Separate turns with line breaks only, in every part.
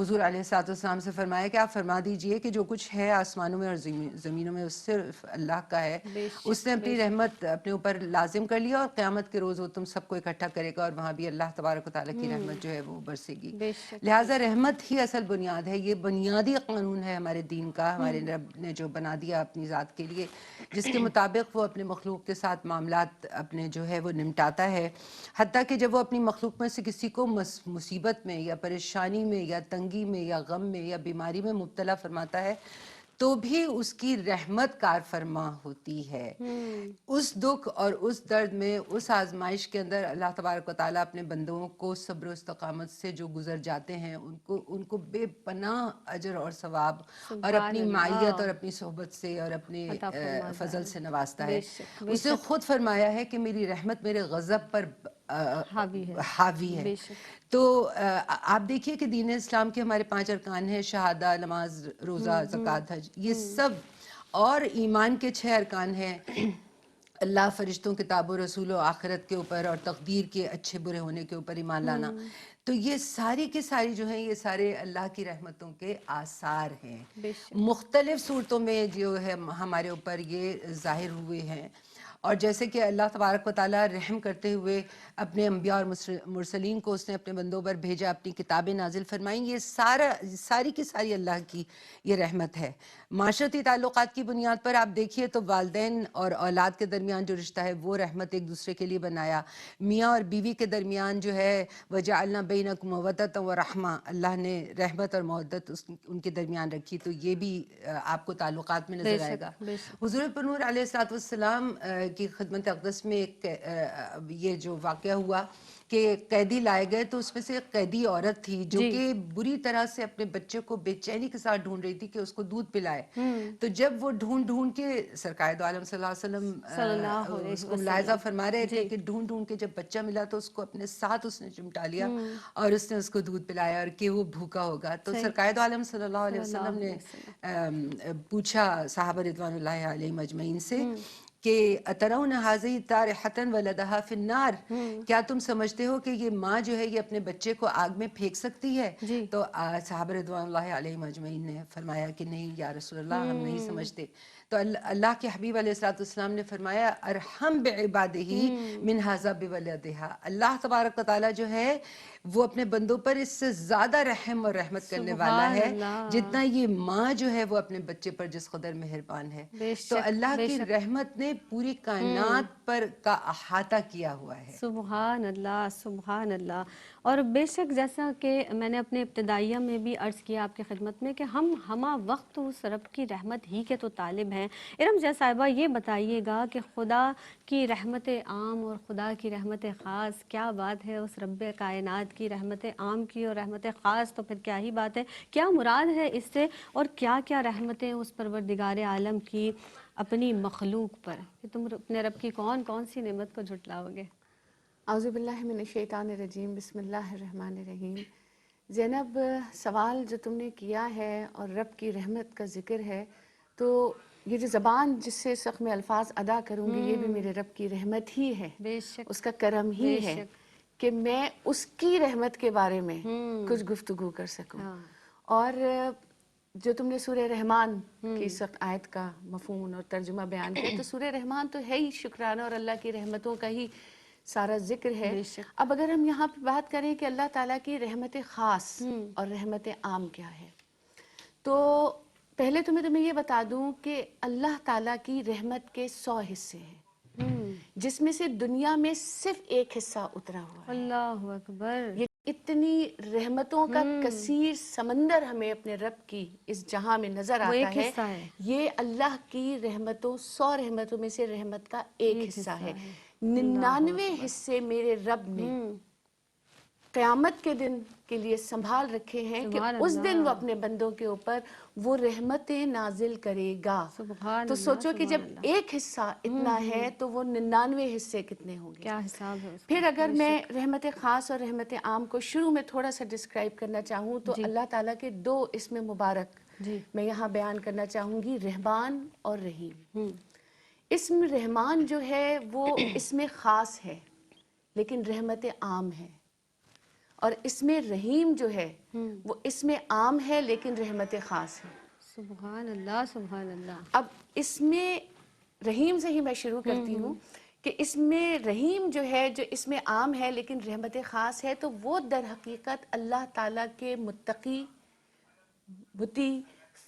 حضور علیہ الصلوۃ والسلام سے فرمایا کہ آپ فرما دیجئے کہ جو کچھ ہے آسمانوں میں اور زمینوں میں اس صرف اللہ کا ہے.
بے شک،
اس نے اپنی رحمت اپنے اوپر لازم کر لیا اور قیامت کے روز وہ تم سب کو اکٹھا کرے گا اور وہاں بھی اللہ تبارک و تعالیٰ کی رحمت جو ہے وہ برسے گی.
بے شک.
لہٰذا رحمت ہی اصل بنیاد ہے. یہ بنیادی قانون ہے ہمارے دین کا. ہمارے رب نے جو بنا دیا اپنی ذات کے لیے، جس کے مطابق وہ اپنے مخلوق کے ساتھ معاملات اپنے جو ہے وہ نمٹاتا ہے. حتیٰ کہ جب وہ اپنی مخلوق میں سے کسی کو مصیبت میں یا پریشانی میں یا تنگی میں یا غم میں یا بیماری میں مبتلا فرماتا ہے تو بھی اس کی رحمت کار فرما ہوتی ہے. اس دکھ اور اس درد میں، اس آزمائش کے اندر اللہ تبارک و تعالیٰ اپنے بندوں کو صبر و استقامت سے جو گزر جاتے ہیں ان کو بے پناہ اجر اور ثواب اور اپنی معیت اور اپنی صحبت سے اور اپنے فضل سے نوازتا ہے. اس نے خود فرمایا ہے کہ میری رحمت میرے غضب پر حاوی ہے. تو آپ دیکھیے کہ دین اسلام کے ہمارے 5 ارکان ہیں: شہادہ، نماز، روزہ، زکوٰۃ، حج. یہ سب اور ایمان کے 6 ارکان ہیں: اللہ، فرشتوں، کتاب و رسول و آخرت کے اوپر اور تقدیر کے اچھے برے ہونے کے اوپر ایمان لانا. تو یہ ساری کی ساری جو ہیں یہ سارے اللہ کی رحمتوں کے آثار ہیں. مختلف صورتوں میں جو ہے ہمارے اوپر یہ ظاہر ہوئے ہیں. اور جیسے کہ اللہ تبارک و تعالیٰ رحم کرتے ہوئے اپنے انبیاء اور مرسلین کو اس نے اپنے بندوں پر بھیجا، اپنی کتابیں نازل فرمائیں. یہ ساری کی ساری اللہ کی یہ رحمت ہے. معاشرتی تعلقات کی بنیاد پر آپ دیکھیے تو والدین اور اولاد کے درمیان جو رشتہ ہے وہ رحمت ایک دوسرے کے لیے بنایا. میاں اور بیوی کے درمیان جو ہے وَجَعَلْنَا بَيْنَكُمْ مَوَدَّةً وَرَحْمَةً، اللہ نے رحمت اور مودت ان کے درمیان رکھی. تو یہ بھی آپ کو تعلقات میں نظر آئے گا. حضور پرنور علیہ الصلوۃ والسلام کی خدمت اقدس میں ایک یہ جو واقعہ ہوا کہ قیدی لائے گئے تو اس میں سے ایک قیدی عورت تھی جو کہ بری طرح سے اپنے بچے کو بے چینی کے ساتھ ڈھونڈ رہی تھی کہ اس کو دودھ پلائے. تو جب وہ ڈھونڈ کے سرکار دو عالم صلی اللہ علیہ وسلم اس کو ملاحظہ فرما رہے تھے کہ ڈھونڈ کے جب بچہ ملا تو اس کو اپنے ساتھ اس نے چمٹا لیا اور اس نے اس کو دودھ پلایا اور کہ وہ بھوکا ہوگا. تو سرکار دو عالم صلی اللہ علیہ وسلم نے پوچھا صحابہ رضوان اللہ علیہم اجمعین سے کہ اترون ھذہ طارحۃ ولدھا فی النار، کیا تم سمجھتے ہو کہ یہ ماں جو ہے یہ اپنے بچے کو آگ میں پھینک سکتی ہے؟ تو صحابہ رضوان اللہ علیہم اجمعین نے فرمایا کہ نہیں یا رسول اللہ، ہم نہیں سمجھتے. تو اللہ کے حبیب علیہ الصلوۃ والسلام نے فرمایا ارحم بعبادہ من ھذا بولدھا، اللہ تبارک و تعالیٰ جو ہے وہ اپنے بندوں پر اس سے زیادہ رحم اور رحمت کرنے والا ہے جتنا یہ ماں جو ہے وہ اپنے بچے پر جس قدر مہربان ہے. تو اللہ کی رحمت نے پوری کائنات پر کا احاطہ کیا ہوا ہے.
سبحان اللہ، سبحان اللہ. اور بے شک جیسا کہ میں نے اپنے ابتدائیہ میں بھی عرض کیا آپ کی خدمت میں کہ ہم ہمہ وقت اس رب کی رحمت ہی کے تو طالب ہیں. ارم جے صاحبہ یہ بتائیے گا کہ خدا کی رحمت عام اور خدا کی رحمت خاص کیا بات ہے؟ اس رب کائنات کی رحمت عام کی اور رحمت خاص تو پھر کیا ہی بات ہے، کیا مراد ہے اس سے؟ اور کیا کیا رحمتیں اس پروردگار عالم کی اپنی مخلوق پر، کہ تم اپنے رب کی کون کون سی نعمت کو جھٹلاؤ گے؟
اعوذ باللہ من الشیطان الرجیم، بسم اللہ الرحمن الرحیم. زینب، سوال جو تم نے کیا ہے اور رب کی رحمت کا ذکر ہے، تو یہ جو زبان جس سے سخت میں الفاظ ادا کروں گی یہ بھی میرے رب کی رحمت ہی ہے، اس کا کرم ہی ہے کہ میں اس کی رحمت کے بارے میں کچھ گفتگو کر سکوں. اور جو تم نے سورہ رحمان کی سخت آیت کا مفہوم اور ترجمہ بیان کیا، تو سورہ رحمان تو ہے ہی شکرانہ اور اللہ کی رحمتوں کا ہی سارا ذکر ہے. اب اگر ہم یہاں پہ بات کریں کہ اللہ تعالیٰ کی رحمت خاص اور رحمت عام کیا ہے، تو پہلے تو میں تمہیں یہ بتا دوں کہ اللہ تعالیٰ کی رحمت کے 100 حصے ہیں، جس میں سے دنیا میں صرف ایک حصہ اترا ہوا ہے.
اللہ اکبر.
یہ اتنی رحمتوں کا کثیر سمندر ہمیں اپنے رب کی اس جہاں میں نظر آتا ہے. یہ اللہ کی رحمتوں 100 رحمتوں میں سے رحمت کا ایک حصہ ہے. 99 حصے میرے رب نے قیامت کے دن کے لیے سنبھال رکھے ہیں کہ اس دن وہ اپنے بندوں کے اوپر وہ رحمتیں نازل کرے گا. تو سوچو کہ جب ایک حصہ اتنا ہے تو وہ 99 حصے کتنے ہوں گے،
کیا حساب ہے.
پھر اگر میں رحمت خاص اور رحمت عام کو شروع میں تھوڑا سا ڈسکرائب کرنا چاہوں تو اللہ تعالیٰ کے 2 اسم مبارک میں یہاں بیان کرنا چاہوں گی، رحمان اور رحیم. اسم رحمان جو ہے وہ اسم خاص ہے لیکن رحمت عام ہے، اور اس میں رحیم جو ہے وہ اس میں عام ہے لیکن رحمت خاص ہے.
سبحان اللہ سبحان اللہ.
اب اس میں رحیم سے ہی میں شروع کرتی ہوں کہ اس میں رحیم جو ہے جو اس میں عام ہے لیکن رحمت خاص ہے، تو وہ در حقیقت اللہ تعالیٰ کے متقی، مطیع،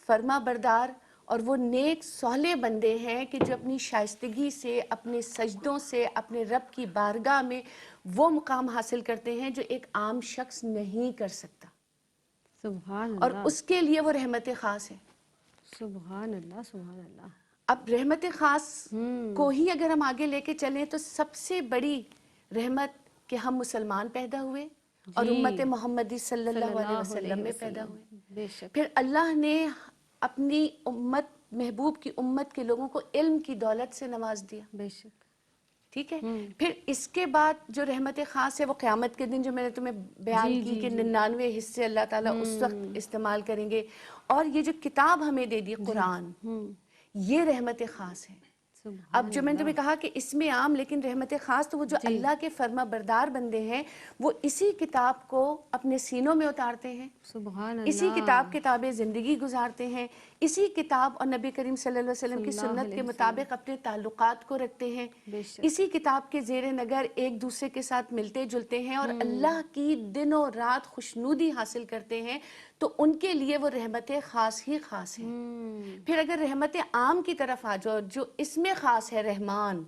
فرما بردار اور وہ نیک صالح بندے ہیں کہ جو اپنی شائستگی سے، اپنے سجدوں سے اپنے رب کی بارگاہ میں وہ مقام حاصل کرتے ہیں جو ایک عام شخص نہیں کر سکتا،
سبحان
اور
اللہ
اس کے لیے وہ رحمت خاص ہے.
سبحان اللہ سبحان اللہ.
اب رحمت خاص کو ہی اگر ہم آگے لے کے چلیں تو سب سے بڑی رحمت کہ ہم مسلمان پیدا ہوئے اور امت محمدی صلی اللہ علیہ وسلم میں پیدا ہوئے.
بے شک
پھر اللہ نے اپنی امت، محبوب کی امت کے لوگوں کو علم کی دولت سے نواز دیا.
بے شک.
ٹھیک ہے. پھر اس کے بعد جو رحمت خاص ہے وہ قیامت کے دن جو میں نے تمہیں بیان کی کہ 99 حصے اللہ تعالیٰ اس وقت استعمال کریں گے. اور یہ جو کتاب ہمیں دے دی قرآن، یہ رحمت خاص ہے. اب جو میں نے تمہیں کہا کہ اس میں عام لیکن رحمت خاص، تو وہ جو اللہ کے فرما بردار بندے ہیں وہ اسی کتاب کو اپنے سینوں میں اتارتے ہیں،
سبحان اللہ.
اسی کتاب کے تابع زندگی گزارتے ہیں، اسی کتاب اور نبی کریم صلی اللہ علیہ وسلم کی سنت کے مطابق اپنے تعلقات کو رکھتے ہیں، اسی کتاب کے زیر نگر ایک دوسرے کے ساتھ ملتے جلتے ہیں اور اللہ کی دن و رات خوشنودی حاصل کرتے ہیں. تو ان کے لیے وہ رحمت خاص ہی خاص ہے. پھر اگر رحمت عام کی طرف آ جاؤ جو اس میں خاص ہے رحمان،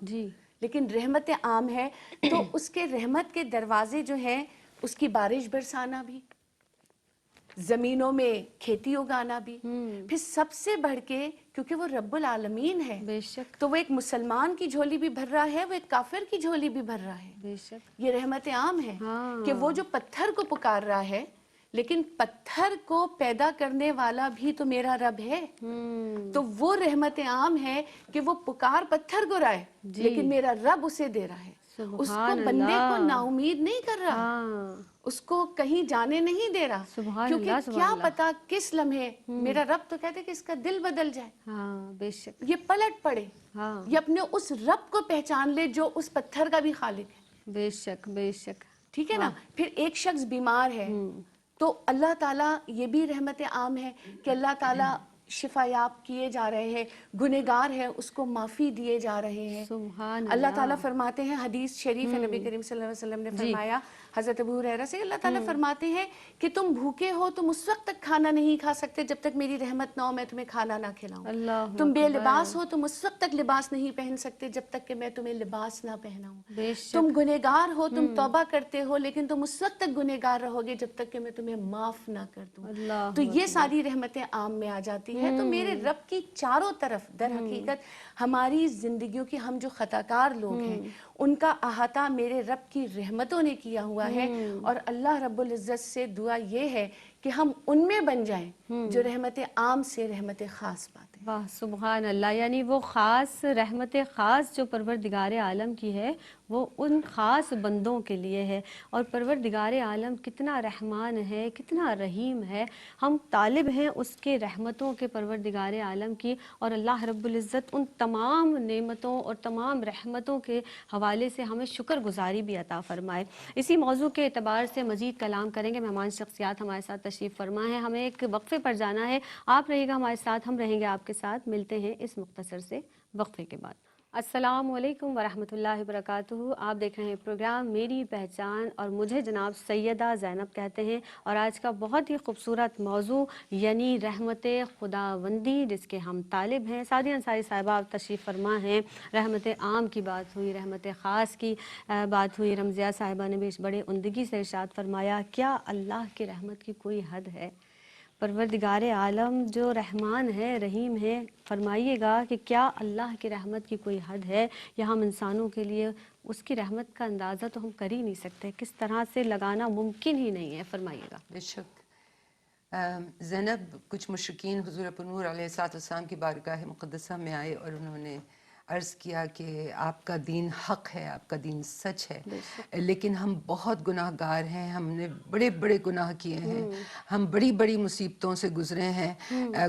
لیکن رحمت عام ہے، تو اس کے رحمت کے دروازے جو ہیں اس کی بارش برسانا بھی، زمینوں میں کھیتی اگانا بھی، پھر سب سے بڑھ کے کیونکہ وہ رب العالمین ہے،
بے شک
تو وہ ایک مسلمان کی جھولی بھی بھر رہا ہے، وہ ایک کافر کی جھولی بھی بھر رہا ہے.
بے شک.
یہ رحمت عام ہے کہ وہ جو پتھر کو پکار رہا ہے، لیکن پتھر کو پیدا کرنے والا بھی تو میرا رب ہے. تو وہ رحمت عام ہے کہ وہ پکار پتھر کو رہا ہے لیکن میرا رب اسے دے رہا ہے. اس کو بندے کو نا امید نہیں کر رہا، اس کو کہیں جانے نہیں دے رہا، کیونکہ کیا پتا کس لمحے میرا رب تو کہتے کہ اس کا دل بدل جائے.
ہاں بے شک.
یہ پلٹ پڑے، یہ اپنے اس رب کو پہچان لے جو اس پتھر کا بھی خالق ہے.
بے شک بے شک.
ٹھیک ہے نا. پھر ایک شخص بیمار ہے تو اللہ تعالیٰ، یہ بھی رحمت عام ہے کہ اللہ تعالیٰ شفا یاب کیے جا رہے ہیں، گنہگار ہے اس کو معافی دیے جا رہے ہیں.
سبحان
اللہ تعالیٰ فرماتے ہیں، حدیث شریف ہے نبی کریم صلی اللہ علیہ وسلم نے فرمایا حضرت ابو ہریرہ سے، اللہ تعالیٰ فرماتے ہیں کہ تم بھوکے ہو، تم اس وقت تک کھانا نہیں کھا سکتے جب تک میری رحمت نہ ہو، میں تمہیں کھانا نہ کھلاؤں. تم بے لباس ہو، تم اس وقت تک لباس نہیں پہن سکتے جب تک کہ میں تمہیں لباس نہ پہناؤں. تم گنہگار ہو، تم توبہ کرتے ہو، لیکن تم اس وقت تک گنہگار رہو گے جب تک کہ میں تمہیں معاف نہ کر دوں. تو یہ ساری رحمتیں عام میں آ جاتی ہیں. تو میرے رب کی چاروں طرف در حقیقت ہماری زندگیوں کی، ہم جو خطاکار لوگ ہیں ان کا احاطہ میرے رب کی رحمتوں نے کیا ہوا ہے. اور اللہ رب العزت سے دعا یہ ہے کہ ہم ان میں بن جائیں جو رحمت عام سے رحمت خاص پاتے ہیں.
واہ سبحان اللہ. یعنی وہ خاص رحمت خاص جو پروردگار عالم کی ہے وہ ان خاص بندوں کے لیے ہے. اور پروردگار عالم کتنا رحمان ہے، کتنا رحیم ہے. ہم طالب ہیں اس کے رحمتوں کے، پروردگار عالم کی. اور اللہ رب العزت ان تمام نعمتوں اور تمام رحمتوں کے حوالے سے ہمیں شکر گزاری بھی عطا فرمائے. اسی موضوع کے اعتبار سے مزید کلام کریں گے. مہمان شخصیات ہمارے ساتھ تشریف فرما ہیں. ہمیں ایک وقفے پر جانا ہے. آپ رہیے گا ہمارے ساتھ، ہم رہیں گے آپ کے ساتھ. ملتے ہیں اس مختصر سے وقفے کے بعد. السلام علیکم ورحمۃ اللہ وبرکاتہ. آپ دیکھ رہے ہیں پروگرام میری پہچان اور مجھے جناب سیدہ زینب کہتے ہیں. اور آج کا بہت ہی خوبصورت موضوع یعنی رحمت خداوندی جس کے ہم طالب ہیں. سعدیہ انصاری صاحبہ آپ تشریف فرما ہیں. رحمت عام کی بات ہوئی، رحمت خاص کی بات ہوئی. رمضیہ صاحبہ نے بھی بڑے عمدگی سے ارشاد فرمایا کیا اللہ کی رحمت کی کوئی حد ہے؟ پروردگار عالم جو رحمان ہے، رحیم ہے، فرمائیے گا کہ کیا اللہ کی رحمت کی کوئی حد ہے؟ یا ہم انسانوں کے لیے اس کی رحمت کا اندازہ تو ہم کر ہی نہیں سکتے، کس طرح سے لگانا ممکن ہی نہیں ہے. فرمائیے گا.
بے شک. زینب، کچھ مشرکین حضور پنور علیہ السلام کی بارگاہ مقدسہ میں آئے اور انہوں نے عرض کیا کہ آپ کا دین حق ہے، آپ کا دین سچ ہے، لیکن ہم بہت گناہ گار ہیں، ہم نے بڑے بڑے گناہ کیے ہیں، ہم بڑی بڑی مصیبتوں سے گزرے ہیں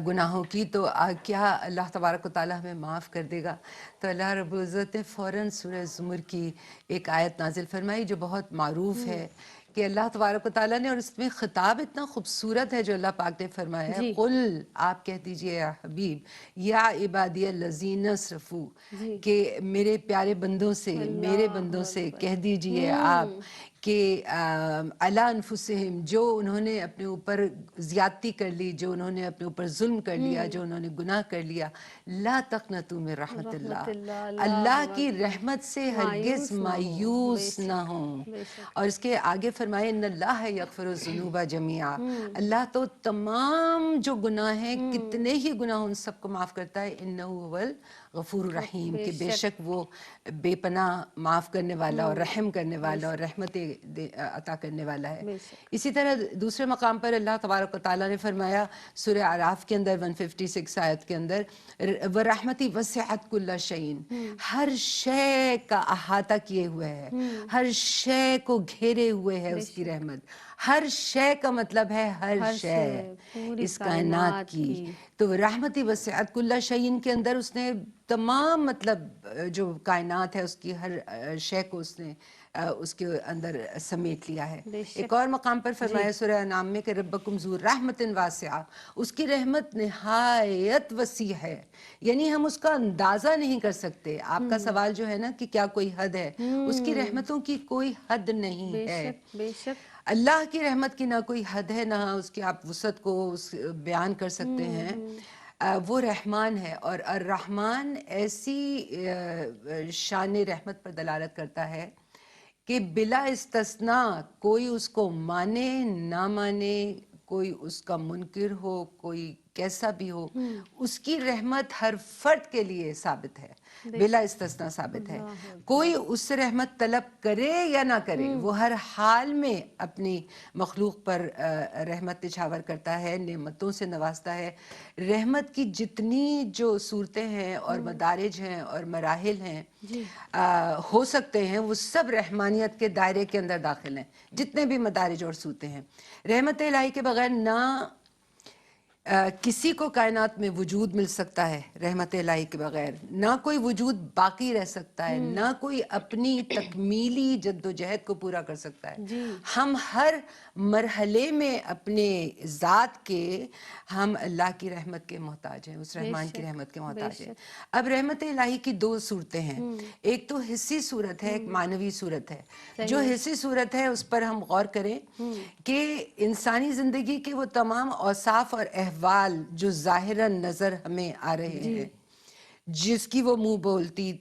گناہوں کی، تو کیا اللہ تبارک و تعالیٰ ہمیں معاف کر دے گا؟ تو اللہ رب العزت نے فوراً سورہ زمر کی ایک آیت نازل فرمائی جو بہت معروف ہے کہ اللہ تبارک و تعالیٰ نے، اور اس میں خطاب اتنا خوبصورت ہے جو اللہ پاک نے فرمایا ہے، قل آپ کہہ دیجئے یا حبیب، یا عبادی الذین اسرفوا، کہ میرے پیارے بندوں سے، میرے بندوں سے کہہ دیجئے آپ کہ علی انفسہم، جو انہوں نے اپنے اوپر زیادتی کر لی، جو انہوں نے اپنے اوپر ظلم کر لیا، جو انہوں نے گناہ کر لیا، لا تقنطوا من رحمت اللہ، اللہ کی رحمت سے ہرگز مایوس نہ ہوں. اور اس کے آگے فرمائے ان اللہ یغفر الذنوب جميعا، اللہ تو تمام جو گناہ ہیں، کتنے ہی گناہ، ان سب کو معاف کرتا ہے. انہ هو الغفور الرحیم، کہ بے شک وہ بے پناہ معاف کرنے والا اور رحم کرنے والا اور رحمت عطا کرنے والا ہے. اسی طرح دوسرے مقام پر اللہ تبارک و تعالیٰ نے فرمایا سورہ اعراف کے اندر 156 آیت کے اندر، وَرَحْمَتِي وَسِعَتْ كُلَّ شَيْءٍ، ہر شے کا احاطہ کیے ہوئے ہے، ہر شے کو گھیرے ہوئے ہے اس کی رحمت. ہر شے کا مطلب ہے ہر شے اس کائنات کی. تو رحمتی وسعت کل شیء کے اندر اس نے تمام مطلب جو کائنات ہے اس کی ہر شے کو اس نے اس کے اندر سمیٹ لیا ہے. ایک اور مقام پر فرمایا سورہ انعام میں کہ ربکم ذو رحمت واسعہ، اس کی رحمت نہایت وسیع ہے، یعنی ہم اس کا اندازہ نہیں کر سکتے. آپ کا سوال جو ہے نا کہ کیا کوئی حد ہے، اس کی رحمتوں کی کوئی حد نہیں ہے.
بے شک
اللہ کی رحمت کی نہ کوئی حد ہے، نہ اس کی آپ وسعت کو بیان کر سکتے ہیں. وہ رحمان ہے، اور الرحمن ایسی شان رحمت پر دلالت کرتا ہے کہ بلا استثناء کوئی اس کو مانے نہ مانے، کوئی اس کا منکر ہو، کوئی کیسا بھی ہو، اس کی رحمت ہر فرد کے لیے ثابت ہے، بلا استثناء ثابت ہے. کوئی اس سے رحمت طلب کرے یا نہ کرے، وہ ہر حال میں اپنی مخلوق پر رحمت نچھاور کرتا ہے، نعمتوں سے نوازتا ہے. رحمت کی جتنی جو صورتیں ہیں اور مدارج ہیں اور مراحل ہیں ہو سکتے ہیں، وہ سب رحمانیت کے دائرے کے اندر داخل ہیں. جتنے بھی مدارج اور صورتیں ہیں، رحمت الہی کے بغیر نہ کسی کو کائنات میں وجود مل سکتا ہے، رحمت الہی کے بغیر نہ کوئی وجود باقی رہ سکتا ہے، نہ کوئی اپنی تکمیلی جد و جہد کو پورا کر سکتا ہے. ہم ہر مرحلے میں اپنے ذات کے، ہم اللہ کی رحمت کے محتاج ہیں، اس رحمان کی رحمت کے محتاج ہیں. اب رحمت الہی کی دو صورتیں ہیں، ایک تو حسی صورت ہے، ایک معنوی صورت ہے. جو حسی صورت ہے اس پر ہم غور کریں کہ انسانی زندگی کے وہ تمام اوصاف اور احوال جو ظاہراً نظر ہمیں آ رہے ہیں، جس کی وہ منہ بولتی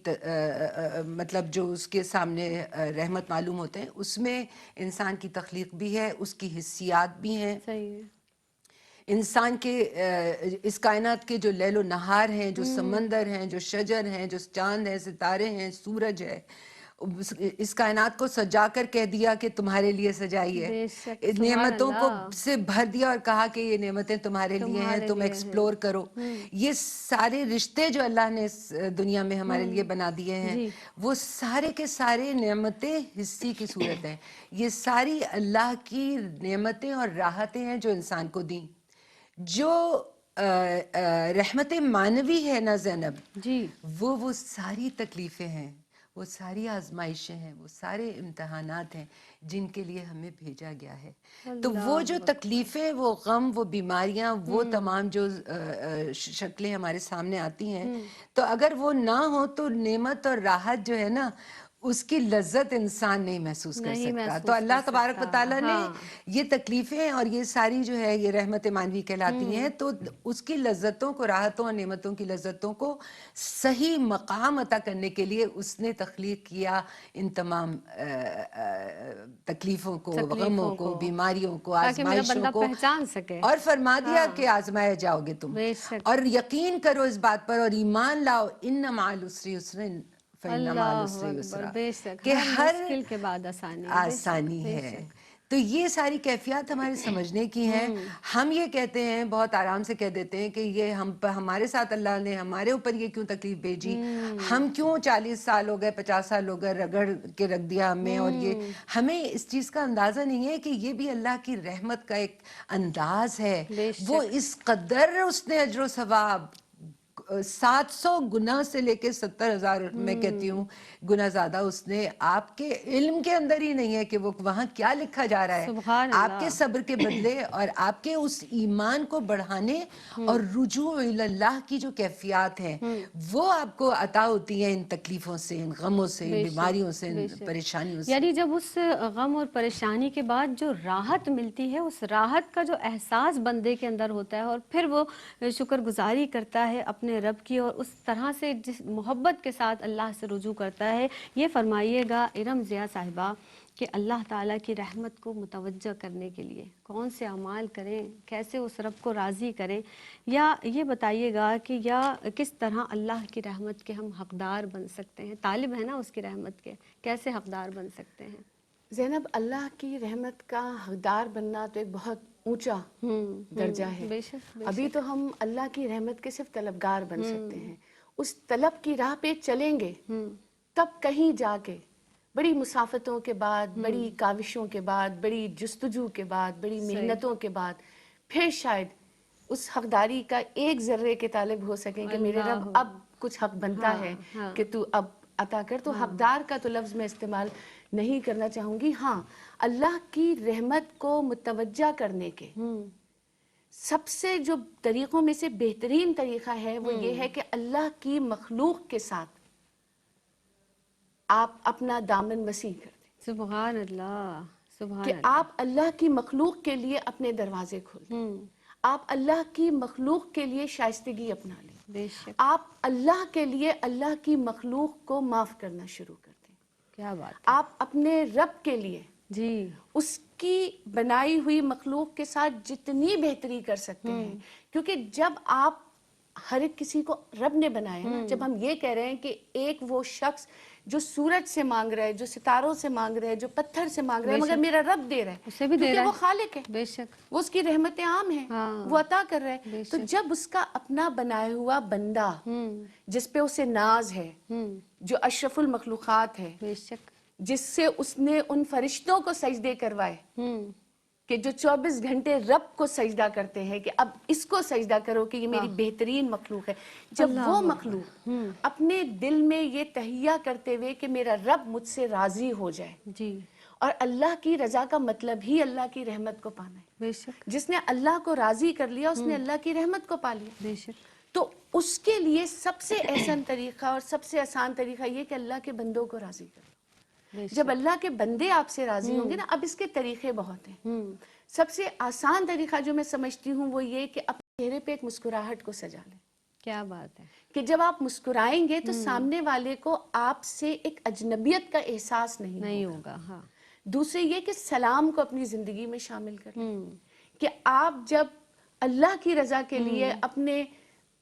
مطلب جو اس کے سامنے رحمت معلوم ہوتے ہیں، اس میں انسان کی تخلیق بھی ہے، اس کی حسیات بھی ہیں. انسان کے اس کائنات کے جو لیل و نہار ہیں، جو سمندر ہیں، جو شجر ہیں، جو چاند ہیں، ستارے ہیں، سورج ہے، اس کائنات کو سجا کر کہہ دیا کہ تمہارے لیے سجائی ہے. نعمتوں کو سے بھر دیا اور کہا کہ یہ نعمتیں تمہارے لیے ہیں، تم ایکسپلور کرو. یہ سارے رشتے جو اللہ نے اس دنیا میں ہمارے لیے بنا دیے ہیں، وہ سارے کے سارے نعمتیں حصی کی صورت ہیں. یہ ساری اللہ کی نعمتیں اور راحتیں ہیں جو انسان کو دیں. جو رحمت معنوی ہے نا زینب، وہ ساری تکلیفیں ہیں، وہ ساری آزمائشیں ہیں، وہ سارے امتحانات ہیں جن کے لیے ہمیں بھیجا گیا ہے. تو وہ جو تکلیفیں، وہ غم، وہ بیماریاں، وہ تمام جو شکلیں ہمارے سامنے آتی ہیں، تو اگر وہ نہ ہو تو نعمت اور راحت جو ہے نا، اس کی لذت انسان نہیں محسوس کر سکتا. تو اللہ تبارک و تعالیٰ نے یہ تکلیفیں اور یہ ساری جو ہے یہ رحمت معنوی کہلاتی ہیں، تو اس کی لذتوں کو، راحتوں اور نعمتوں کی لذتوں کو صحیح مقام عطا کرنے کے لیے اس نے تخلیق کیا ان تمام تکلیفوں کو، غموں کو، بیماریوں کو، آزمائشوں کو، اور فرما دیا کہ آزمائے جاؤ گے تم. اور یقین کرو اس بات پر اور ایمان لاؤ، ان مع العسر یسرا فإن مع العسر یسرا، کہ ہر
مشکل کے بعد
آسانی ہے. تو یہ ساری کیفیات ہمارے سمجھنے کی ہیں. ہم یہ کہتے ہیں، بہت آرام سے کہہ دیتے ہیں کہ یہ ہمارے ساتھ اللہ نے ہمارے اوپر یہ کیوں تکلیف بھیجی، ہم کیوں 40 سال ہو گئے، 50 سال ہو گئے، رگڑ کے رکھ دیا ہمیں. اور یہ ہمیں اس چیز کا اندازہ نہیں ہے کہ یہ بھی اللہ کی رحمت کا ایک انداز ہے. وہ اس قدر اس نے اجر و ثواب 700 گنا سے لے کے 70,000 میں کہتی ہوں گنا زیادہ اس نے آپ کے علم کے اندر ہی نہیں ہے کہ وہ وہاں کیا لکھا جا رہا ہے.
سبحان
آپ
اللہ.
کے صبر کے بدلے اور آپ کے اس ایمان کو بڑھانے اور رجوع اللہ کی جو کیفیات ہیں وہ آپ کو عطا ہوتی ہیں ان تکلیفوں سے، ان غموں سے، ان بیماریوں سے، ان پریشانیوں سے.
یعنی جب اس غم اور پریشانی کے بعد جو راحت ملتی ہے، اس راحت کا جو احساس بندے کے اندر ہوتا ہے اور پھر وہ شکر گزاری کرتا ہے اپنے رب کی اور اس طرح سے جس محبت کے ساتھ اللہ سے رجوع کرتا ہے. یہ فرمائیے گا ارم ضیاء صاحبہ کہ اللہ تعالیٰ کی رحمت کو متوجہ کرنے کے لیے کون سے اعمال کریں، کیسے اس رب کو راضی کریں، یا یہ بتائیے گا کہ یا کس طرح اللہ کی رحمت کے ہم حقدار بن سکتے ہیں، طالب ہیں نا اس کی رحمت کے، کیسے حقدار بن سکتے ہیں؟
زینب، اللہ کی رحمت کا حقدار بننا تو ایک بہت اونچا درجہ ہے.
بے شک
ابھی تو ہم اللہ کی رحمت کے صرف طلبگار بن سکتے ہیں. اس طلب کی راہ پہ چلیں گے تب کہیں جا کے بڑی مسافتوں کے بعد، بڑی کاوشوں کے بعد، بڑی جستجو کے بعد، بڑی محنتوں کے بعد پھر شاید اس حقداری کا ایک ذرے کے طالب ہو سکیں کہ میرے رب اب کچھ حق بنتا ہے کہ تو اب عطا کر. تو حقدار کا تو لفظ میں استعمال نہیں کرنا چاہوں گی. ہاں، اللہ کی رحمت کو متوجہ کرنے کے سب سے جو طریقوں میں سے بہترین طریقہ ہے وہ یہ ہے کہ اللہ کی مخلوق کے ساتھ آپ اپنا دامن وسیع کر دیں.
سبحان اللہ، سبحان
کہ
اللہ.
آپ اللہ کی مخلوق کے لیے اپنے دروازے کھول دیں. آپ اللہ کی مخلوق کے لیے شائستگی اپنا لیں.
بے شک.
آپ اللہ کے لیے اللہ کی مخلوق کو معاف کرنا شروع کر دیں.
کیا بات.
آپ اپنے رب کے لیے
جی
اس کی بنائی ہوئی مخلوق کے ساتھ جتنی بہتری کر سکتے ہیں، کیونکہ جب آپ ہر ایک کسی کو رب نے بنایا نا. جب ہم یہ کہہ رہے ہیں کہ ایک وہ شخص جو سورج سے مانگ رہا ہے، جو ستاروں سے مانگ رہا ہے، جو پتھر سے مانگ رہا ہے، مگر میرا رب دے رہا ہے
اسے بھی دے
کیونکہ
رہا
وہ
ہے.
خالق ہے،
بے شک.
وہ اس کی رحمتیں عام ہیں، وہ عطا کر رہا ہے. تو جب اس کا اپنا بنایا ہوا بندہ جس پہ اسے ناز ہے، جو اشرف المخلوقات ہے،
بے شک.
جس سے اس نے ان فرشتوں کو سجدے کروائے کہ جو 24 گھنٹے رب کو سجدہ کرتے ہیں کہ اب اس کو سجدہ کرو کہ یہ میری بہترین مخلوق ہے. جب وہ مخلوق اپنے دل میں یہ تہیہ کرتے ہوئے کہ میرا رب مجھ سے راضی ہو جائے،
جی
اور اللہ کی رضا کا مطلب ہی اللہ کی رحمت کو پانا ہے.
بے شک.
جس نے اللہ کو راضی کر لیا اس نے اللہ کی رحمت کو پا لیا.
بے شک.
تو اس کے لیے سب سے احسن طریقہ اور سب سے آسان طریقہ یہ کہ اللہ کے بندوں کو راضی کرو. جب اللہ کے بندے آپ سے راضی ہوں گے نا، اب اس کے طریقے بہت ہیں. سب سے آسان طریقہ جو میں سمجھتی ہوں وہ یہ کہ اپنے چہرے پہ ایک مسکراہٹ کو سجا لیں.
کیا بات ہے.
کہ جب آپ مسکرائیں گے تو سامنے والے کو آپ سے ایک اجنبیت کا احساس نہیں
ہوگا. ہاں.
دوسرے یہ کہ سلام کو اپنی زندگی میں شامل کر لیں کہ آپ جب اللہ کی رضا کے لیے اپنے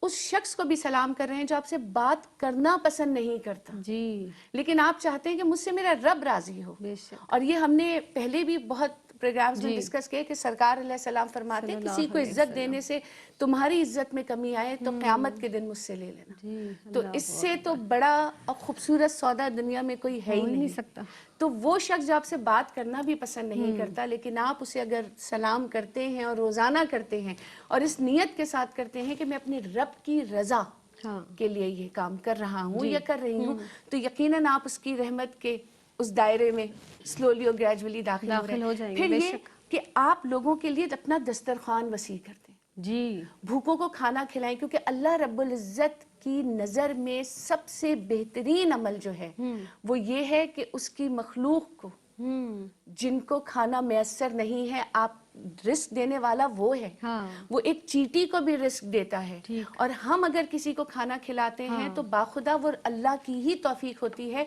اس شخص کو بھی سلام کر رہے ہیں جو آپ سے بات کرنا پسند نہیں کرتا،
جی
لیکن آپ چاہتے ہیں کہ مجھ سے میرا رب راضی ہو.
بے شک.
اور یہ ہم نے پہلے بھی بہت پروگرامز میں ڈسکس کیا کہ سرکار علیہ السلام فرماتے ہیں کسی کو عزت دینے سے تمہاری عزت میں کمی آئے تو قیامت کے دن مجھ سے لے لینا. تو اس سے تو بڑا اور خوبصورت سودا دنیا میں کوئی ہے ہی نہیں
سکتا.
تو وہ شخص جو آپ سے بات کرنا بھی پسند نہیں کرتا، لیکن آپ اسے اگر سلام کرتے ہیں اور روزانہ کرتے ہیں اور اس نیت کے ساتھ کرتے ہیں کہ میں اپنے رب کی رضا کے لیے یہ کام کر رہا ہوں یا کر رہی ہوں، تو یقیناً آپ اس کی رحمت کے اس دائرے میں سلولی اور گریجولی داخل ہو جائیں گے. پھر یہ کہ آپ لوگوں کے لیے اپنا دسترخوان وسیع کرتے ہیں.
جی
بھوکوں کو کھانا کھلائیں، کیونکہ اللہ رب العزت کی نظر میں سب سے بہترین عمل جو ہے وہ یہ ہے کہ اس کی مخلوق کو، جن کو کھانا میسر نہیں ہے، آپ رزق دینے والا وہ ہے. وہ ایک چیٹی کو بھی رزق دیتا ہے، اور ہم اگر کسی کو کھانا کھلاتے ہیں تو باخدا وہ اللہ کی ہی توفیق ہوتی ہے.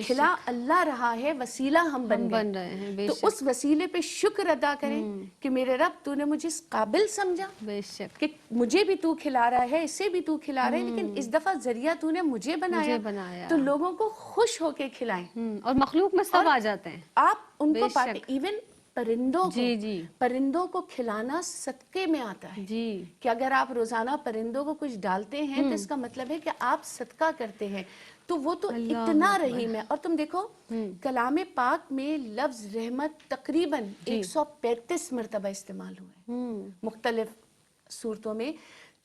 کھلا اللہ رہا ہے، وسیلہ ہم بن
رہے ہیں.
تو اس وسیلے پہ شکر ادا کریں کہ میرے رب تو نے مجھے اس قابل سمجھا
بے شک
کہ مجھے بھی تو کھلا رہا ہے، اسے بھی تو کھلا رہا ہے، لیکن اس دفعہ ذریعہ تو نے مجھے بنایا تو لوگوں کو خوش ہو کے کھلائیں.
اور مخلوق میں سب آ جاتے ہیں،
آپ ان کو پاتے. ایون پرندوں کو،
جی
پرندوں کو کھلانا صدقے میں آتا ہے.
جی
کہ اگر آپ روزانہ پرندوں کو کچھ ڈالتے ہیں تو اس کا مطلب ہے کہ آپ صدقہ کرتے ہیں. تو وہ تو اتنا رحیم ہے. اور تم دیکھو کلام پاک میں لفظ رحمت تقریباً 135 مرتبہ استعمال ہوا ہے مختلف صورتوں میں.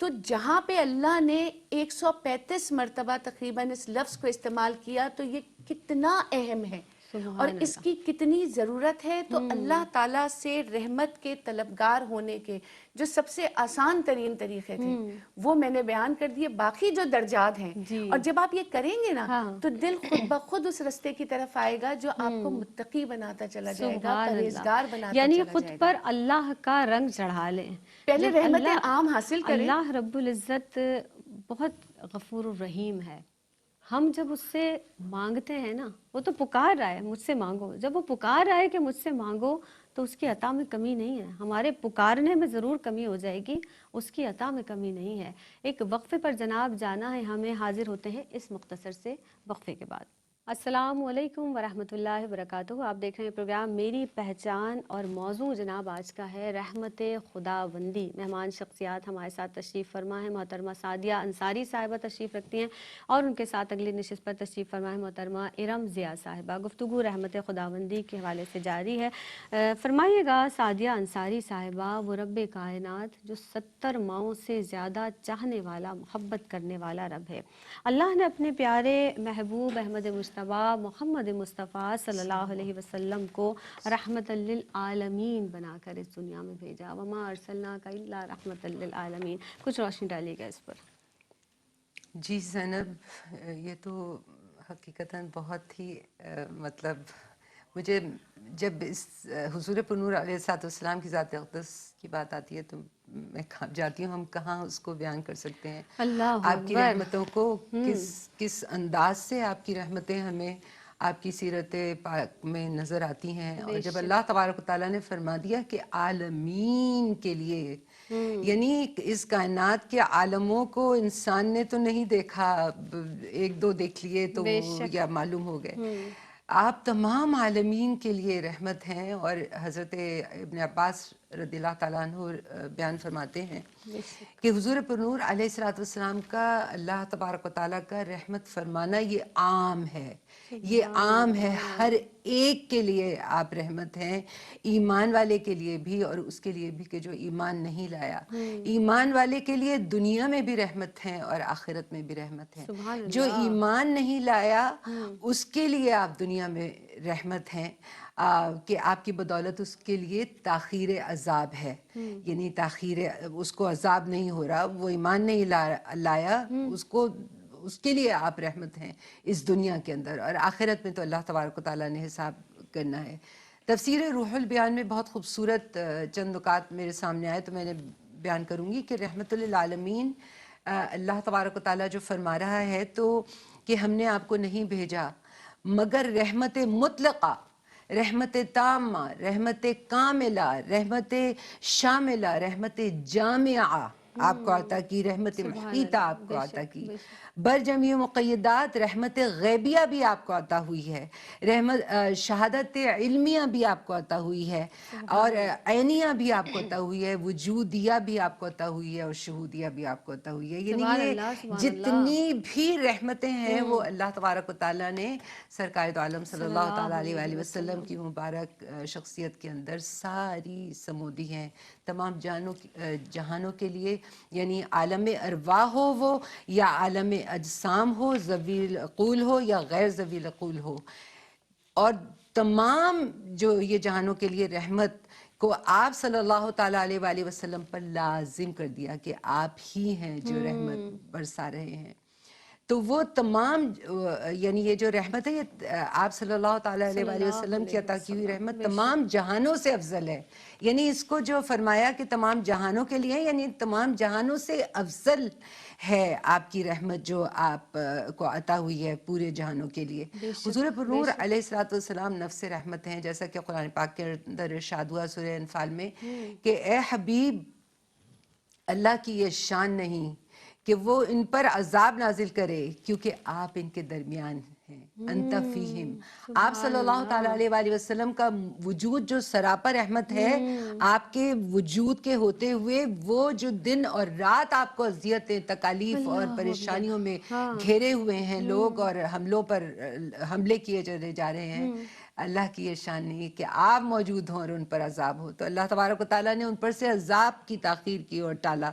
تو جہاں پہ اللہ نے 135 مرتبہ تقریباً اس لفظ کو استعمال کیا تو یہ کتنا اہم ہے
سبحان
اور اس
اللہ۔
کی کتنی ضرورت ہے. تو اللہ تعالیٰ سے رحمت کے طلبگار ہونے کے جو سب سے آسان ترین طریقے تھے وہ میں نے بیان کر دیے. باقی جو درجات ہیں
جی
اور جب آپ یہ کریں گے نا
ہاں،
تو دل خود بخود اس رستے کی طرف آئے گا جو آپ کو متقی بناتا چلا جائے گا,
سبحان اللہ،
پرہیزگار بناتا
یعنی
چلا
خود
جائے گا.
پر اللہ کا رنگ چڑھا لیں.
پہلے
جب
رحمتیں عام حاصل کریں.
اللہ رب العزت بہت غفور الرحیم ہے. ہم جب اس سے مانگتے ہیں نا، وہ تو پکار رہا ہے مجھ سے مانگو، جب وہ پکار رہا ہے کہ مجھ سے مانگو تو اس کی عطا میں کمی نہیں ہے. ہمارے پکارنے میں ضرور کمی ہو جائے گی، اس کی عطا میں کمی نہیں ہے. ایک وقفے پر جناب جانا ہے ہمیں، حاضر ہوتے ہیں اس مختصر سے وقفے کے بعد. السلام علیکم ورحمۃ اللہ وبرکاتہ. آپ دیکھ رہے ہیں پروگرام میری پہچان اور موضوع جناب آج کا ہے رحمت خداوندی. مہمان شخصیات ہمارے ساتھ تشریف فرما ہے. محترمہ سعدیہ انصاری صاحبہ تشریف رکھتی ہیں اور ان کے ساتھ اگلی نشست پر تشریف فرما ہے محترمہ ارم ضیاء صاحبہ. گفتگو رحمت خداوندی کے حوالے سے جاری ہے. فرمائیے گا سعدیہ انصاری صاحبہ، وہ رب کائنات جو 70 ماؤں سے زیادہ چاہنے والا، محبت کرنے والا رب ہے، اللہ نے اپنے پیارے محبوب احمد مصطفیٰ محمد مصطفیٰ صلی اللہ علیہ وسلم کو رحمت للعالمین بنا کر اس دنیا میں بھیجا. وما ارسلناک الا رحمت للعالمین. کچھ روشنی ڈالیے گا اس پر.
جی زینب، یہ تو حقیقتاً بہت ہی مطلب مجھے جب اس حضور پرنور علیہ الصلوۃ والسلام کی ذات اقدس کی بات آتی ہے تو میں کھانپ جاتی ہوں. ہم کہاں اس کو بیان کر سکتے ہیں،
اللہ
آپ کی
اکبر.
رحمتوں کو کس انداز سے آپ کی رحمتیں ہمیں آپ کی سیرت پاک میں نظر آتی ہیں. اور جب اللہ تبارک و تعالیٰ نے فرما دیا کہ عالمین کے لیے، یعنی اس کائنات کے عالموں کو انسان نے تو نہیں دیکھا، ایک دو دیکھ لیے تو
بے
وہ
شک.
یا معلوم ہو گئے. آپ تمام عالمین کے لیے رحمت ہیں. اور حضرت ابن عباس رضی اللہ تعالیٰ عنہ بیان فرماتے ہیں کہ حضور پرنور علیہ الصلوۃ والسلام کا اللہ تبارک و تعالیٰ کا رحمت فرمانا یہ عام ہے، یہ عام ہے. ہر ایک کے لیے آپ رحمت ہیں، ایمان والے کے لیے بھی اور اس کے لیے بھی کہ جو ایمان نہیں لایا. ایمان والے کے لیے دنیا میں بھی رحمت ہیں اور آخرت میں بھی رحمت ہیں.
سبحان
جو
اللہ.
ایمان نہیں لایا اس کے لیے آپ دنیا میں رحمت ہیں کہ آپ کی بدولت اس کے لیے تاخیر عذاب ہے. یعنی تاخیر، اس کو عذاب نہیں ہو رہا، وہ ایمان نہیں لایا، اس کے لیے آپ رحمت ہیں اس دنیا کے اندر. اور آخرت میں تو اللہ تبارک و تعالیٰ نے حساب کرنا ہے. تفسیر روح البیان میں بہت خوبصورت چند نکات میرے سامنے آئے تو میں نے بیان کروں گی کہ رحمت للعالمین اللہ تبارک و تعالیٰ جو فرما رہا ہے تو کہ ہم نے آپ کو نہیں بھیجا مگر رحمت مطلقہ، رحمت تامہ، رحمت کاملہ، رحمت شاملہ، رحمت جامعہ آپ کو عطا کی، رحمت محیطہ آپ کو عطا کی. برجمی مقیدات رحمت غیبیہ بھی آپ کو عطا ہوئی ہے، رحمت شہادت علمیہ بھی آپ کو عطا ہوئی ہے، اور عینیہ بھی آپ کو عطا ہوئی ہے، وجودیہ بھی آپ کو عطا ہوئی ہے، اور شہودیہ بھی آپ کو عطا ہوئی ہے. یعنی یہ جتنی بھی رحمتیں ہیں وہ اللہ تبارک و تعالیٰ نے سرکار دو عالم صلی اللہ تعالیٰ علیہ وآلہ وسلم کی مبارک شخصیت کے اندر ساری سمودی ہیں تمام جہانوں کے لیے. یعنی عالم ارواح ہو وہ یا عالم اجسام ہو، ذوی العقول ہو یا غیر ذوی العقول ہو، اور تمام جو یہ جہانوں کے لیے رحمت کو آپ صلی اللہ تعالیٰ علیہ وآلہ وسلم پر لازم کر دیا کہ آپ ہی ہیں جو رحمت برسا رہے ہیں. تو وہ تمام یعنی یہ جو رحمت ہے یہ آپ صلی اللہ تعالیٰ علیہ وآلہ وسلم کی عطا کی ہوئی رحمت تمام جہانوں سے افضل ہے. یعنی اس کو جو فرمایا کہ تمام جہانوں کے لیے، یعنی تمام جہانوں سے افضل ہے آپ کی رحمت جو آپ کو عطا ہوئی ہے پورے جہانوں کے لیے. حضور پرنور علیہ الصلوۃ والسلام نفس رحمت ہیں، جیسا کہ قرآن پاک کے اندر ارشاد ہوا سورہ انفال میں کہ اے حبیب، اللہ کی یہ شان نہیں کہ وہ ان پر عذاب نازل کرے کیونکہ آپ ان کے درمیان ہیں. انت فیہم، آپ صلی اللہ تعالیٰ علیہ وآلہ وسلم کا وجود جو سراپا رحمت ہے، آپ کے وجود کے ہوتے ہوئے وہ جو دن اور رات آپ کو اذیتیں، تکالیف اور پریشانیوں میں گھیرے ہوئے ہیں لوگ اور حملوں پر حملے کیے چلے جا رہے ہیں، اللہ کی یہ شان نہیں کہ آپ موجود ہوں اور ان پر عذاب ہو. تو اللہ تبارک و تعالیٰ نے ان پر سے عذاب کی تاخیر کی اور ٹالا.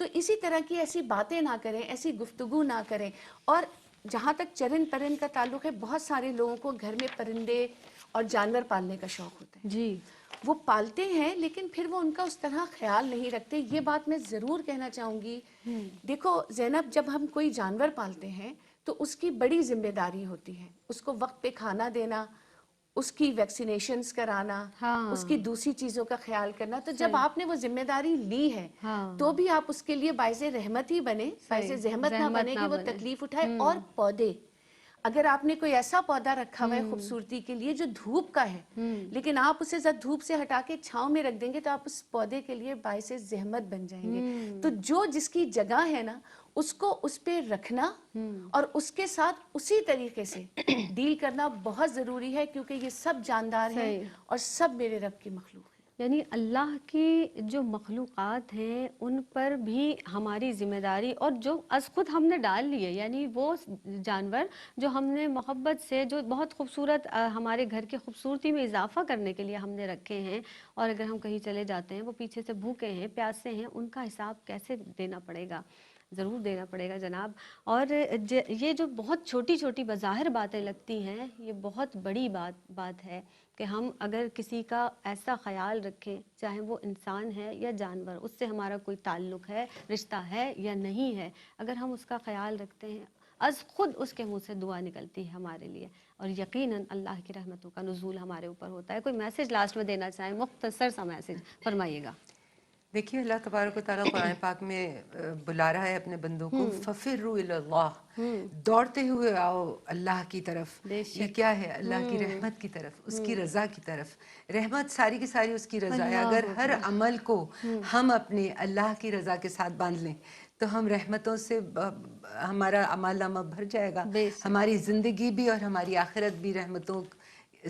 تو اسی طرح کی ایسی باتیں نہ کریں, ایسی گفتگو نہ کریں. اور جہاں تک چرند پرند کا تعلق ہے, بہت سارے لوگوں کو گھر میں پرندے اور جانور پالنے کا شوق ہوتا ہے.
جی
وہ پالتے ہیں لیکن پھر وہ ان کا اس طرح خیال نہیں رکھتے. یہ بات میں ضرور کہنا چاہوں گی. دیکھو زینب, جب ہم کوئی جانور پالتے ہیں تو اس کی بڑی ذمہ داری ہوتی ہے. اس کو وقت پہ کھانا دینا, اس کی ویکسینیشنز کرانا,
ہاں
اس کی دوسری چیزوں کا خیال کرنا. تو جب
صحیح.
آپ نے وہ ذمہ داری لی ہے
ہاں
تو بھی آپ اس کے لیے باعث رحمت ہی بنے, باعث
صحیح.
زحمت نہ بنے کہ وہ
بنے.
تکلیف اٹھائے. اور پودے, اگر آپ نے کوئی ایسا پودا رکھا ہوا ہے خوبصورتی کے لیے جو دھوپ کا ہے, لیکن آپ اسے ذرا دھوپ سے ہٹا کے چھاؤں میں رکھ دیں گے تو آپ اس پودے کے لیے باعث زحمت بن جائیں گے. تو جو جس کی جگہ ہے نا, اس کو اس پہ رکھنا اور اس کے ساتھ اسی طریقے سے ڈیل کرنا بہت ضروری ہے, کیونکہ یہ سب جاندار ہیں
صحیح.
اور سب میرے رب کی مخلوق ہیں.
یعنی اللہ کی جو مخلوقات ہیں ان پر بھی ہماری ذمہ داری, اور جو از خود ہم نے ڈال لیے, یعنی وہ جانور جو ہم نے محبت سے, جو بہت خوبصورت ہمارے گھر کی خوبصورتی میں اضافہ کرنے کے لیے ہم نے رکھے ہیں, اور اگر ہم کہیں چلے جاتے ہیں وہ پیچھے سے بھوکے ہیں, پیاسے ہیں, ان کا حساب کیسے دینا پڑے گا؟ ضرور دینا پڑے گا جناب. اور یہ جو بہت چھوٹی چھوٹی بظاہر باتیں لگتی ہیں, یہ بہت بڑی بات ہے کہ ہم اگر کسی کا ایسا خیال رکھیں, چاہے وہ انسان ہے یا جانور, اس سے ہمارا کوئی تعلق ہے, رشتہ ہے یا نہیں ہے, اگر ہم اس کا خیال رکھتے ہیں از خود اس کے منہ سے دعا نکلتی ہے ہمارے لیے, اور یقیناً اللہ کی رحمتوں کا نزول ہمارے اوپر ہوتا ہے. کوئی میسج لاسٹ میں دینا چاہیں, مختصر سا میسج فرمائیے گا.
دیکھیے, اللہ تبارک و تعالیٰ قرآن پاک میں بلا رہا ہے اپنے بندوں کو, فَفِرُّوا إِلَى اللَّهِ, دوڑتے ہوئے آؤ اللہ کی طرف.
بے
یہ
شک.
کیا ہے؟ اللہ کی رحمت کی طرف, اس کی رضا کی طرف. رحمت ساری کی ساری اس کی رضا ہے. اگر ہر عمل کو ہم اپنے اللہ کی رضا کے ساتھ باندھ لیں تو ہم رحمتوں سے ہمارا اعمال نامہ بھر جائے گا.
بے شک.
ہماری زندگی بھی اور ہماری آخرت بھی رحمتوں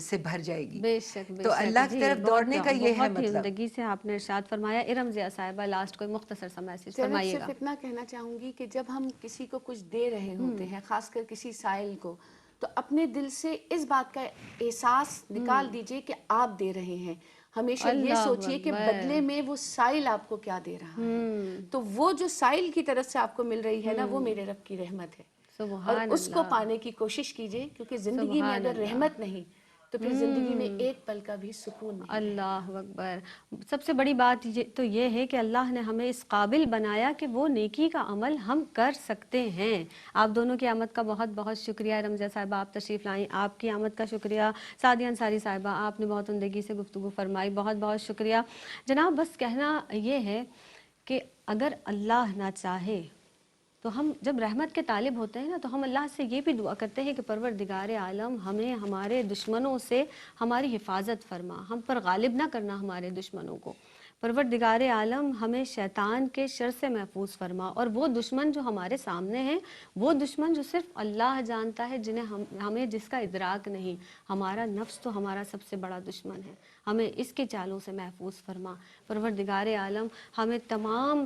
سے بھر جائے گی.
بے شک بے
تو
شک.
اللہ کی
جی
طرف دوڑنے کا یہ ہے
بہت ہی
مطلب.
عمدگی سے آپ نے ارشاد فرمایا. ارم ضیاء صاحبہ, لاسٹ کوئی مختصر سا میسج
زینب,
فرمائیے
صرف
گا.
اتنا کہنا چاہوں گی کہ جب ہم کسی کو کچھ دے رہے ہوتے ہیں, خاص کر کسی سائل کو, تو اپنے دل سے اس بات کا احساس نکال دیجئے کہ آپ دے رہے ہیں. ہمیشہ یہ
اللہ
سوچئے کہ
اکبر.
بدلے میں وہ سائل آپ کو کیا دے رہا ہے. تو وہ جو سائل کی طرف سے آپ کو مل رہی ہے نا, وہ میرے رب کی رحمت ہے. اور
سبحان
اس کو
اللہ.
پانے کی کوشش کیجئے, کیونکہ زندگی میں
سبحان
اگر
اللہ.
رحمت نہیں تو پھر زندگی میں ایک پل کا بھی سکون نہیں.
اللہ اکبر. سب سے بڑی بات تو یہ ہے کہ اللہ نے ہمیں اس قابل بنایا کہ وہ نیکی کا عمل ہم کر سکتے ہیں. آپ دونوں کی آمد کا بہت بہت شکریہ. رمضیہ صاحبہ, آپ تشریف لائیں, آپ کی آمد کا شکریہ. سعدیہ انصاری صاحبہ, آپ نے بہت عمدگی سے گفتگو فرمائی, بہت بہت شکریہ. جناب, بس کہنا یہ ہے کہ اگر اللہ نہ چاہے تو ہم جب رحمت کے طالب ہوتے ہیں نا, تو ہم اللہ سے یہ بھی دعا کرتے ہیں کہ پروردگار عالم, ہمیں ہمارے دشمنوں سے ہماری حفاظت فرما, ہم پر غالب نہ کرنا ہمارے دشمنوں کو. پروردگار عالم, ہمیں شیطان کے شر سے محفوظ فرما. اور وہ دشمن جو ہمارے سامنے ہیں, وہ دشمن جو صرف اللہ جانتا ہے, جنہیں ہمیں جس کا ادراک نہیں. ہمارا نفس تو ہمارا سب سے بڑا دشمن ہے, ہمیں اس کے چالوں سے محفوظ فرما. پروردگار عالم, ہمیں تمام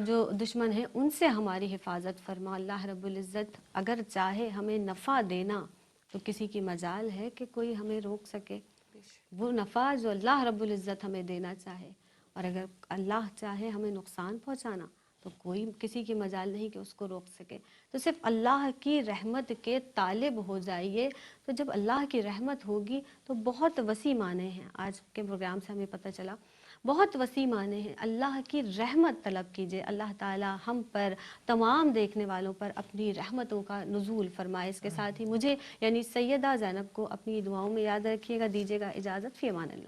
جو دشمن ہیں ان سے ہماری حفاظت فرما. اللہ رب العزت اگر چاہے ہمیں نفع دینا تو کسی کی مجال ہے کہ کوئی ہمیں روک سکے؟ وہ نفع جو اللہ رب العزت ہمیں دینا چاہے. اور اگر اللہ چاہے ہمیں نقصان پہنچانا تو کوئی کسی کی مجال نہیں کہ اس کو روک سکے. تو صرف اللہ کی رحمت کے طالب ہو جائیے. تو جب اللہ کی رحمت ہوگی تو بہت وسیع معنی ہیں. آج کے پروگرام سے ہمیں پتہ چلا بہت وسیع معنی ہیں. اللہ کی رحمت طلب کیجئے. اللہ تعالی ہم پر, تمام دیکھنے والوں پر اپنی رحمتوں کا نزول فرمائے. اس کے ساتھ ہی مجھے یعنی سیدہ زینب کو اپنی دعاؤں میں یاد رکھیے گا. دیجیے گا اجازت. فی امان اللہ.